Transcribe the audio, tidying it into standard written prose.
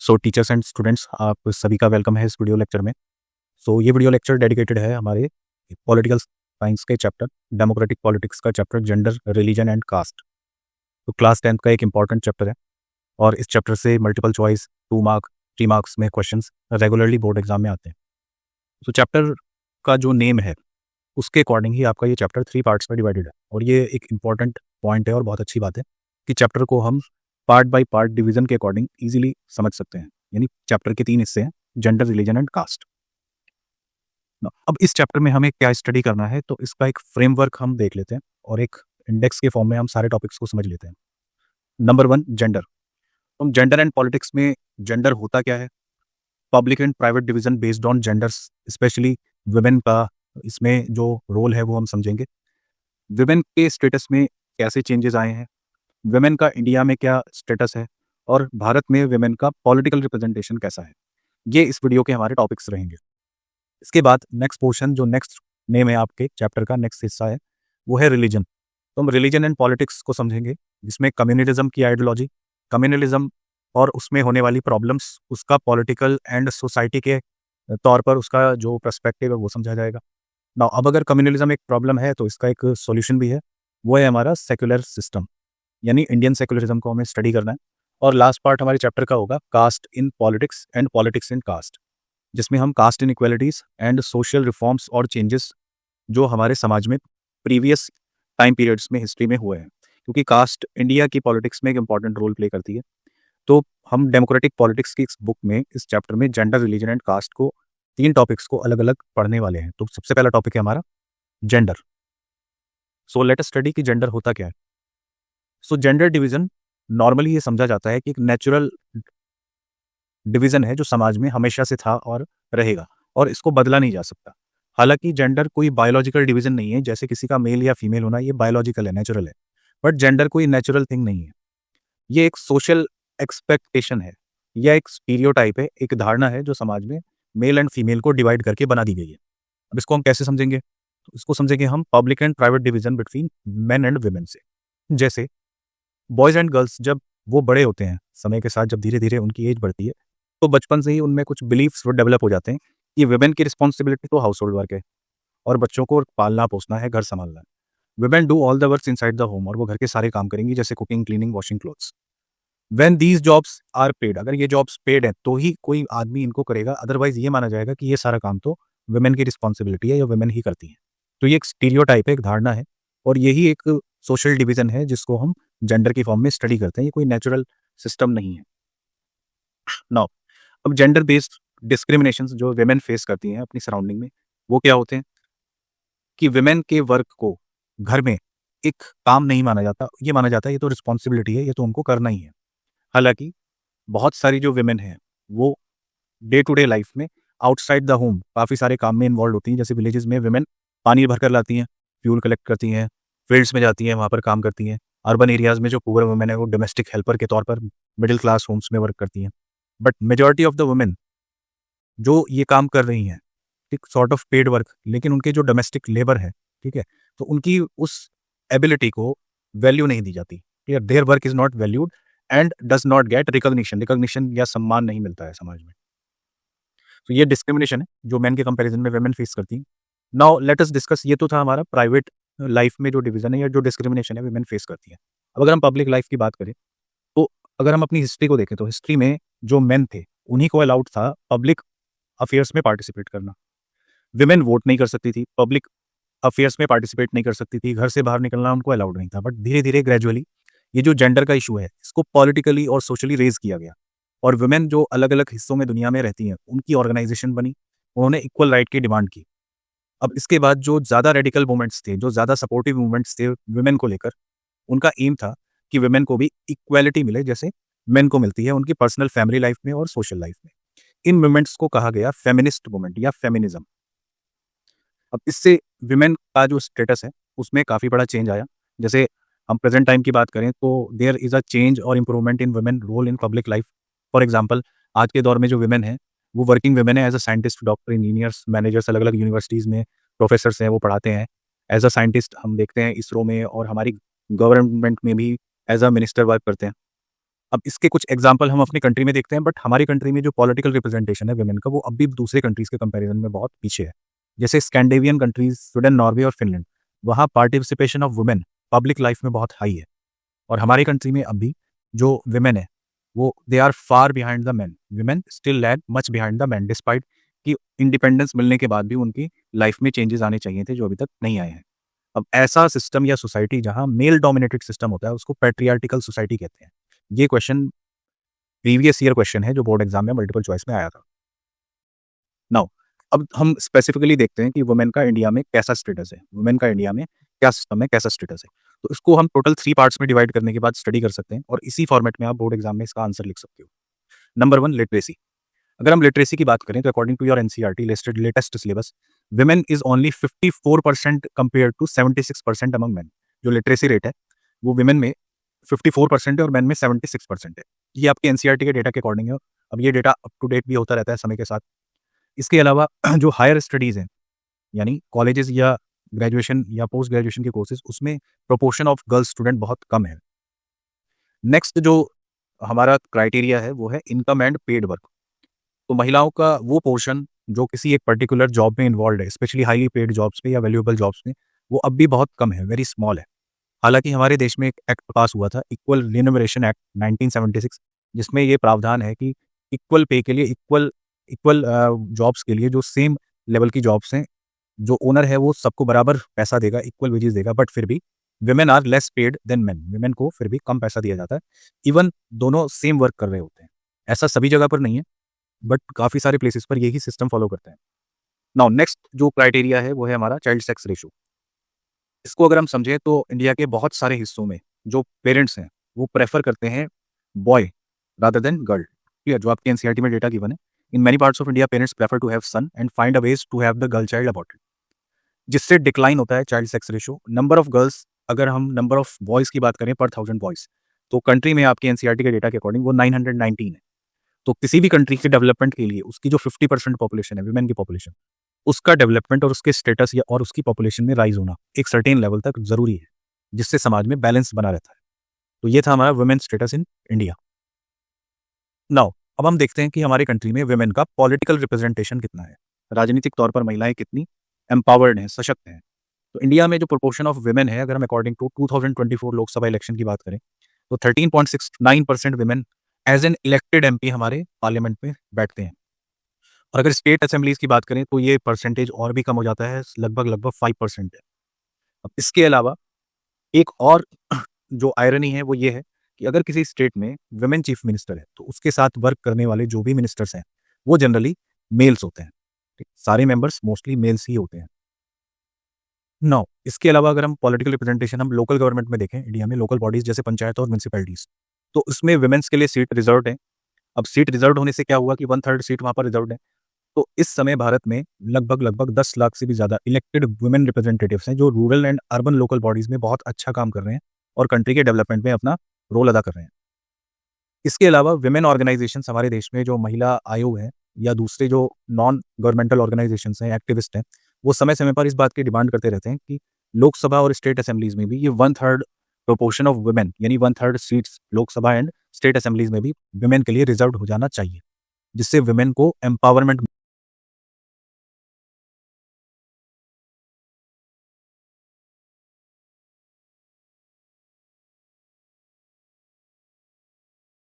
So teachers and students, आप सभी का वेलकम है इस वीडियो लेक्चर में। सो ये वीडियो लेक्चर डेडिकेटेड है हमारे पॉलिटिकल साइंस के चैप्टर डेमोक्रेटिक पॉलिटिक्स का chapter gender, religion and caste. तो क्लास 10th का एक इंपॉर्टेंट चैप्टर है और इस चैप्टर से मल्टीपल चॉइस 2 मार्क 3 मार्क्स में क्वेश्चंस रेगुलरली बोर्ड एग्जाम में आते हैं। तो चैप्टर का जो नेम है उसके अकॉर्डिंग ही आपका ये चैप्टर 3 पार्ट्स में डिवाइडेड है और ये एक इंपॉर्टेंट पॉइंट है और बहुत अच्छी बात है कि चैप्टर को हम पार्ट बाय पार्ट डिवीजन के अकॉर्डिंग इजीली समझ सकते हैं। यानी चैप्टर के 3 हिस्से हैं, जेंडर, रिलीजन एंड कास्ट। अब इस चैप्टर में हमें क्या स्टडी करना है, तो इसका एक फ्रेमवर्क हम देख लेते हैं और एक इंडेक्स के फॉर्म में हम सारे टॉपिक्स को समझ लेते हैं। Number 1, gender. तो जेंडर एंड पॉलिटिक्स में जेंडर होता क्या है, public and private division based on genders, specially women का इसमें जो रोल है वो हम समझेंगे। वुमेन के स्टेटस में कैसे चेंजेस आए हैं, वुमेन का इंडिया में क्या स्टेटस है और भारत में वुमेन का पॉलिटिकल रिप्रेजेंटेशन कैसा है, ये इस वीडियो के हमारे टॉपिक्स रहेंगे। इसके बाद नेक्स्ट पोर्शन, जो नेक्स्ट नेम है आपके चैप्टर का, नेक्स्ट हिस्सा है वो है रिलीजन। तो हम रिलीजन एंड पॉलिटिक्स को समझेंगे, जिसमें कम्युनलिज्म की आइडियोलॉजी, कम्युनलिज्म और उसमें होने वाली प्रॉब्लम्स, उसका पॉलिटिकल एंड सोसाइटी के तौर पर उसका जो पर्सपेक्टिव है वो समझा जाएगा ना। अब अगर कम्युनलिज्म एक प्रॉब्लम है तो इसका एक सॉल्यूशन भी है, वो है हमारा सेक्युलर सिस्टम, यानी इंडियन सेक्युलरिज्म को हमें स्टडी करना है। और लास्ट पार्ट हमारे चैप्टर का होगा caste in politics and politics in caste, जिसमें हम caste inequalities and social reforms और चेंजेस जो हमारे समाज में प्रीवियस टाइम पीरियड्स में हिस्ट्री में हुए हैं, क्योंकि कास्ट इंडिया की पॉलिटिक्स में एक इंपॉर्टेंट रोल प्ले करती है। तो हम डेमोक्रेटिक पॉलिटिक्स की इस बुक में, इस चैप्टर में जेंडर, रिलीजन एंड कास्ट को 3 टॉपिक्स को अलग अलग पढ़ने वाले हैं। तो सबसे पहला टॉपिक है हमारा gender. So let us study कि जेंडर होता क्या है। सो जेंडर डिवीजन नॉर्मली ये समझा जाता है कि एक नेचुरल डिवीजन है जो समाज में हमेशा से था और रहेगा और इसको बदला नहीं जा सकता। हालांकि जेंडर कोई बायोलॉजिकल डिवीजन नहीं है, जैसे किसी का मेल या फीमेल होना ये बायोलॉजिकल है, नेचुरल है, बट जेंडर कोई नेचुरल थिंग नहीं है। ये एक सोशल एक्सपेक्टेशन है या एक स्टीरियोटाइप है, एक धारणा है जो समाज में मेल एंड फीमेल को डिवाइड करके बना दी गई है। अब इसको हम कैसे समझेंगे, तो इसको समझेंगे हम public and private division between main and women से। जैसे बॉयज एंड गर्ल्स जब वो बड़े होते हैं, समय के साथ जब धीरे धीरे उनकी एज बढ़ती है, तो बचपन से ही उनमें कुछ बिलीफ्स डेवलप हो जाते हैं कि वुमेन की रिस्पॉन्सिबिलिटी तो हाउस होल्ड वर्क है और बच्चों को पालना पोसना है, घर संभालना है। Women do all the work inside the home, और वो घर के सारे काम करेंगी, जैसे cooking, cleaning, washing clothes. When these jobs are paid, अगर ये जॉब्स पेड है तो ही कोई आदमी इनको करेगा, अदरवाइज ये माना जाएगा कि ये सारा काम तो वुमेन की रिस्पॉन्सिबिलिटी है या वुमेन ही करती है। तो ये एक स्टीरियोटाइप है, एक धारणा है, और यही एक सोशल डिवीजन है जिसको हम जेंडर की फॉर्म में स्टडी करते हैं। ये कोई नेचुरल सिस्टम नहीं है। नाउ, अब जेंडर बेस्ड डिस्क्रिमिनेशन जो वुमेन फेस करती हैं अपनी सराउंडिंग में, वो क्या होते हैं कि वुमेन के वर्क को घर में एक काम नहीं माना जाता, ये माना जाता है ये तो रिस्पॉन्सिबिलिटी है, ये तो उनको करना ही है। हालांकि बहुत सारी जो वुमेन हैं वो डे टू डे लाइफ में आउटसाइड द होम काफ़ी सारे काम में इन्वॉल्व होती हैं। जैसे विलेजेस में वुमेन पानी भर कर लाती हैं, फ्यूल कलेक्ट करती हैं, फील्ड्स में जाती हैं, वहाँ पर काम करती हैं। अर्बन एरियाज़ में जो पुअर वुमेन है वो डोमेस्टिक हेल्पर के तौर पर मिडिल क्लास होम्स में वर्क करती हैं। But majority of the women जो ये काम कर रही हैं, एक सॉर्ट ऑफ पेड वर्क, लेकिन उनके जो डोमेस्टिक लेबर है, ठीक है, तो उनकी उस एबिलिटी को वैल्यू नहीं दी जाती। Their work is not valued and does not gate recognition या सम्मान नहीं मिलता है समाज में। तो ये डिस्क्रिमिनेशन है जो मेन के कंपैरिजन में वुमेन फेस करती हैं। नाउ लेट अस डिस्कस, ये तो था हमारा प्राइवेट लाइफ में जो डिवीजन है या जो डिस्क्रिमिनेशन है वुमेन फेस करती है। अब अगर हम पब्लिक लाइफ की बात करें, तो अगर हम अपनी हिस्ट्री को देखें तो हिस्ट्री में जो मेन थे उन्हीं को अलाउड था पब्लिक अफेयर्स में पार्टिसिपेट करना। विमेन वोट नहीं कर सकती थी, पब्लिक अफेयर्स में पार्टिसिपेट नहीं कर सकती थी, घर से बाहर निकलना उनको अलाउड नहीं था। बट धीरे धीरे ग्रेजुअली ये जो जेंडर का इशू है इसको पॉलिटिकली और सोशली रेज किया गया और वुमेन जो अलग अलग हिस्सों में दुनिया में रहती हैं उनकी ऑर्गेनाइजेशन बनी, उन्होंने इक्वल राइट की डिमांड की। अब इसके बाद जो ज़्यादा रेडिकल मूवमेंट्स थे, जो ज़्यादा सपोर्टिव मूवमेंट्स थे वुमेन को लेकर, उनका एम था कि वुमेन को भी इक्वालिटी मिले जैसे मेन को मिलती है उनकी पर्सनल फैमिली लाइफ में और सोशल लाइफ में। इन मूवमेंट्स को कहा गया फेमिनिस्ट मूवमेंट या फेमिनिज्म। अब इससे विमेन का जो स्टेटस है उसमें काफ़ी बड़ा चेंज आया। जैसे हम प्रेजेंट टाइम की बात करें तो देयर इज़ अ चेंज और improvement in women role in public life. For example, आज के दौर में जो विमेन है वो वर्किंग विमेन है, as a scientist, doctor, engineers, managers, अलग अलग यूनिवर्सिटीज़ में प्रोफेसर्स हैं, वो पढ़ाते हैं। एज अ साइंटिस्ट हम देखते हैं इसरो में और हमारी गवर्नमेंट में भी एज अ मिनिस्टर वर्क करते हैं। अब इसके कुछ एग्जाम्पल हम अपनी कंट्री में देखते हैं, बट हमारी कंट्री में जो पॉलिटिकल रिप्रेजेंटेशन है वुमेन का वो अब भी दूसरे कंट्रीज के कंपैरिजन में बहुत पीछे है। जैसे स्कैंडिनेवियन कंट्रीज स्वीडन, नॉर्वे और फिनलैंड, वहाँ participation of women public life में बहुत हाई है। और हमारी कंट्री में अभी जो वुमेन है वो they are far behind the man. Women still lag much behind the man, despite कि इंडिपेंडेंस मिलने के बाद भी उनकी लाइफ में चेंजेस आने चाहिए थे जो अभी तक नहीं आए हैं। अब ऐसा सिस्टम या सोसाइटी जहाँ मेल डोमिनेटेड सिस्टम होता है उसको पैट्रियार्टिकल सोसाइटी कहते हैं। ये क्वेश्चन प्रीवियस ईयर क्वेश्चन है जो बोर्ड एग्जाम में मल्टीपल चॉइस में आया था। नाउ अब हम स्पेसिफिकली देखते हैं कि वुमेन का इंडिया में कैसा स्टेटस है, वुमेन का इंडिया में क्या सिस्टम है, कैसा स्टेटस है। तो इसको हम टोटल 3 पार्ट्स में डिवाइड करने के बाद स्टडी कर सकते हैं और इसी फॉर्मेट में आप बोर्ड एग्जाम में इसका आंसर लिख सकते हो। Number 1, literacy. अगर हम लिटरेसी की बात करें तो according to your NCERT listed latest syllabus, women is only 54% compare to 76% among men. जो लिटरेसी रेट है वो वुमेन में 54% है और मेन में 76% है। ये आपके एनसीईआरटी के डेटा के अकॉर्डिंग है। अब ये डेटा अप टू डेट भी होता रहता है समय के साथ। इसके अलावा जो हायर स्टडीज़ हैं, यानी कॉलेजेस या ग्रेजुएशन या पोस्ट ग्रेजुएशन के कोर्सेज, उसमें प्रोपोर्शन ऑफ गर्ल्स स्टूडेंट बहुत कम है। नेक्स्ट जो हमारा क्राइटेरिया है वो है इनकम एंड पेड वर्क। तो महिलाओं का वो पोर्शन जो किसी एक पर्टिकुलर जॉब में इन्वॉल्व है, स्पेशली हाईली पेड जॉब्स पे या वैल्यूएबल जॉब्स में, वो अब भी बहुत कम है, वेरी स्मॉल है। हालांकि हमारे देश में एक एक्ट पास हुआ था, इक्वल रिन्यूमरेशन एक्ट 1976, जिसमें ये प्रावधान है कि इक्वल पे के लिए, इक्वल इक्वल जॉब्स के लिए जो सेम लेवल की जॉब्स हैं, जो ओनर है वो सबको बराबर पैसा देगा, इक्वल वेजेस देगा, बट फिर भी women are less paid than men. Women को फिर भी कम पैसा दिया जाता है, इवन दोनों सेम वर्क कर रहे होते हैं। ऐसा सभी जगह पर नहीं है, बट काफ़ी सारे प्लेसेस पर यही सिस्टम फॉलो करते हैं। नाउ नेक्स्ट जो क्राइटेरिया है वो है हमारा चाइल्ड सेक्स रेशो। इसको अगर हम समझें तो इंडिया के बहुत सारे हिस्सों में जो पेरेंट्स हैं वो प्रेफर करते हैं बॉय रादर देन गर्ल। ठीक है, जो आपके एनसीईआरटी में डेटा गिवन है, in many parts of India parents prefer to have son and find a ways to have the girl child aborted, जिससे डिक्लाइन होता है child sex ratio. Number of girls, अगर हम नंबर ऑफ बॉयज़ की बात करें पर 1000 बॉयज़, तो कंट्री में आपके एनसीईआरटी के डेटा के अकॉर्डिंग वो 919 है। तो किसी भी कंट्री के डेवलपमेंट के लिए उसकी जो 50% पॉपुलेशन है, वुमेन की पॉपुलेशन, उसका डेवलपमेंट और उसके स्टेटस या और उसकी पॉपुलेशन में राइज होना एक सर्टेन लेवल तक जरूरी है, जिससे समाज में बैलेंस बना रहता है। तो ये था हमारा women status in India. Now अब हम देखते हैं कि हमारे कंट्री में वुमेन का पॉलिटिकल रिप्रेजेंटेशन कितना है, राजनीतिक तौर पर महिलाएं कितनी एम्पावर्ड हैं, सशक्त हैं। तो इंडिया में जो प्रोपोर्शन ऑफ वुमेन है, अगर हम अकॉर्डिंग टू 2024 लोकसभा इलेक्शन की बात करें, तो 13.69% women as an elected MP हमारे पार्लियामेंट में बैठते हैं। और अगर स्टेट असेंबलीज की बात करें तो ये परसेंटेज और भी कम हो जाता है, लगभग 5% है। अब इसके अलावा एक और जो आयरनी है वो ये है कि अगर किसी स्टेट में वुमेन चीफ मिनिस्टर है तो उसके साथ वर्क करने वाले जो भी मिनिस्टर्स हैं वो जनरली मेल्स होते हैं। ठीक, सारे मेंबर्स मोस्टली मेल्स ही होते हैं। नाउ इसके अलावा अगर हम पॉलिटिकल रिप्रेजेंटेशन हम लोकल गवर्नमेंट में देखें, इंडिया में लोकल बॉडीज जैसे पंचायत और म्यूनसिपैलिटीज, तो उसमें वुमेन्स के लिए सीट रिजर्व है। अब सीट रिजर्व होने से क्या हुआ कि 1/3 सीट वहाँ पर रिजर्व है। तो इस समय भारत में लगभग 10 लाख से भी ज़्यादा इलेक्टेड वुमेन रिप्रेजेंटेटिव्स हैं जो rural and urban local bodies में बहुत अच्छा काम कर रहे हैं और कंट्री के डेवलपमेंट में अपना रोल अदा कर रहे हैं। इसके अलावा वुमेन ऑर्गेनाइजेशंस हमारे देश में जो महिला आयोग हैं या दूसरे जो नॉन गवर्नमेंटल ऑर्गेनाइजेशंस हैं, एक्टिविस्ट हैं, वो समय-समय पर इस बात की डिमांड करते रहते हैं कि लोकसभा और स्टेट असेंबलीज़ में भी ये 1/3 प्रोपोर्शन ऑफ वुमेन, यानी 1/3 seats Lok Sabha and state assemblies में भी वुमेन के लिए रिजर्व्ड हो जाना चाहिए, जिससे वुमेन को एम्पावरमेंट